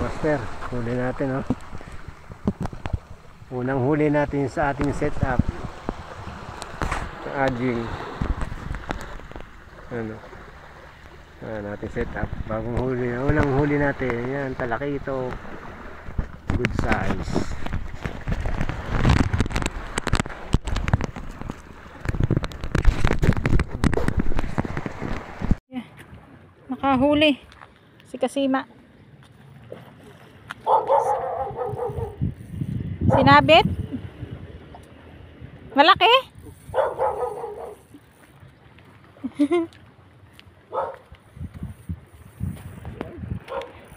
Master, huli natin, oh. Unang huli natin sa ating setup. Adjing. Ano? Natin setup. Bagong huli. Unang huli natin. Yan, talaki ito. Good size. Yeah. Nakahuli si Kasima. Sinabit? Malaki?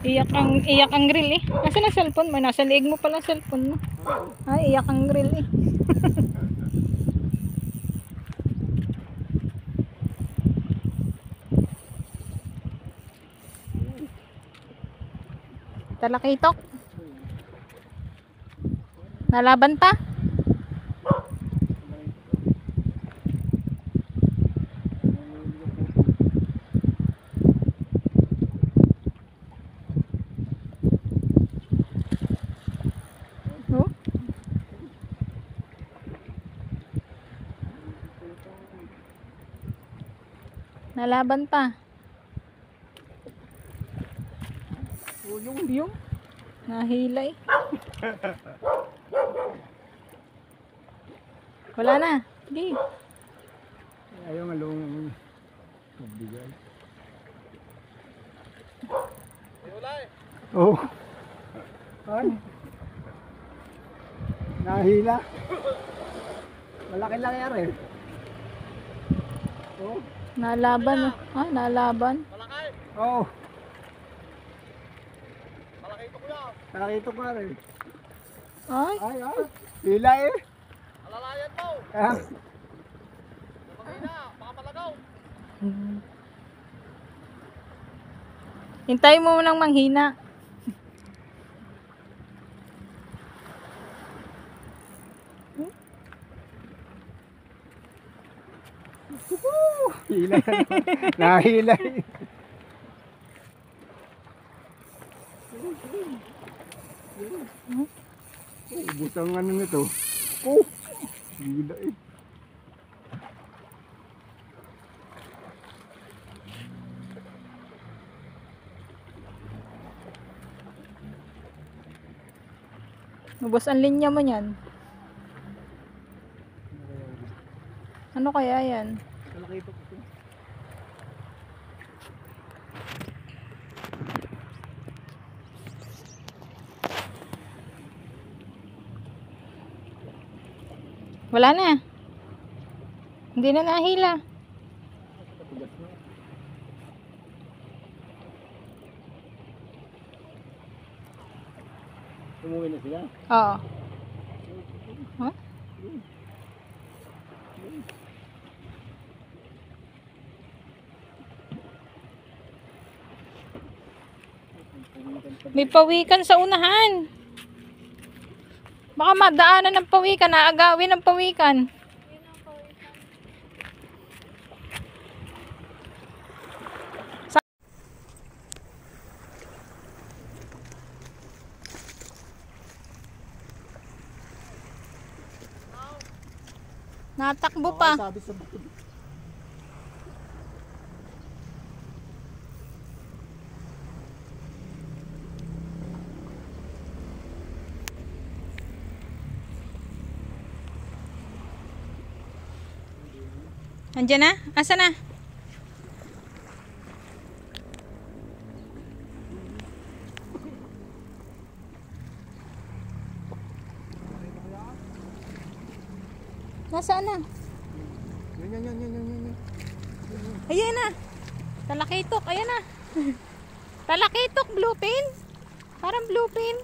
Iyak ang grill eh. Nasaan ang cellphone mo? Nasa liig mo pala ang cellphone mo. Ay, iyak ang grill eh. Talakitok. Nalaban pa? Oh. Nalaban pa. Yung nahilay. Wala na. Hindi. Ayaw nga long magbigay. Oh. Ay. Nahila. Malaki-laki rin. Oh. Nalaban. Ah, nalaban. Oh. Malaki ito ko rin. Ay. Ay, ay. Hila eh. Alalayan mo. Pangina, baka malagaw. Hintayin mo munang manghina. Hila. Nahila eh. Ubus ang ano nito. Oh. Hila eh. Ubos ang linya mo niyan. Ano kaya yan? Malaki ito. Wala na. Hindi na nahila. Umuwi na sila? Oo. Huh? May pawikan sa unahan. Baka madaanan ng pawikan, naagawin ng pawikan. Natakbo pa. Sabi sa bukod. Andiyan na? Asa na? Nasaan na? Yan. Ayan na. Talakitok. Ayan na. Talakitok. Bluefin. Parang bluefin.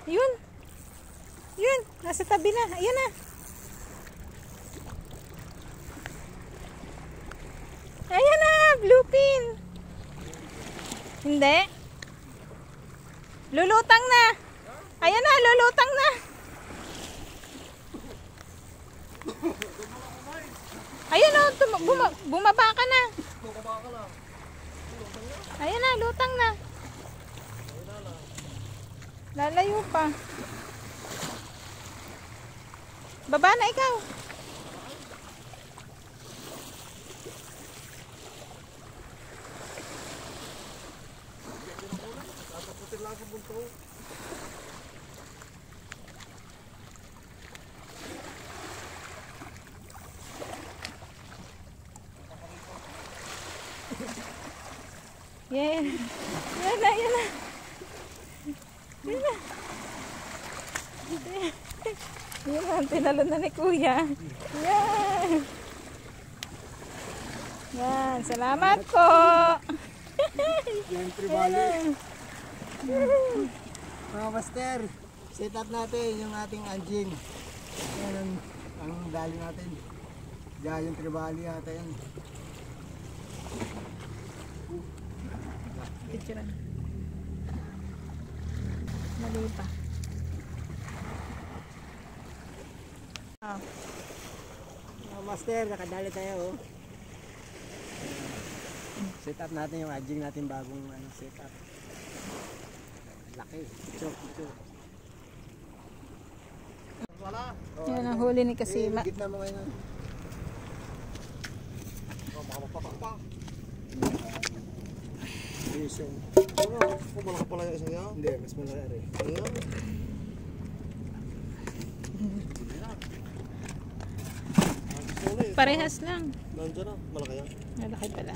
Yun. Yun. Nasa tabi na. Ayan na. Ayan na. Bluefin. Hindi. Lulutang na. Ayan na. Lulutang na. Ayun o, bumaba ka na. Bumaba ka lang. Ayan na, lutang na. Lalayo pa. Baba na ikaw. Taputin lang sa bunto. Yeah. Yan na, yan na. Yan na. Yan na, tinalo na ni Kuya. Yan. Yan, salamat po. Yan, tribali. Mga master, set up natin yung ating anjing. Yan ang dali natin. Diyan yung tribali natin. Picturean. Mali pa. Oh. Mga master, nakadali tayo. Oh. Set up natin yung anjing natin bagong set up. Laki. Chok. Wala. Yan ang huli ni Kasima. Gitna mo ngayon. Makapapak pa. Reason. Kung malaki pala yung isang yan. Hindi, mas malaki rin. Ayan. Parehas lang. Nandiyan na. Malaki yan. Malaki pala.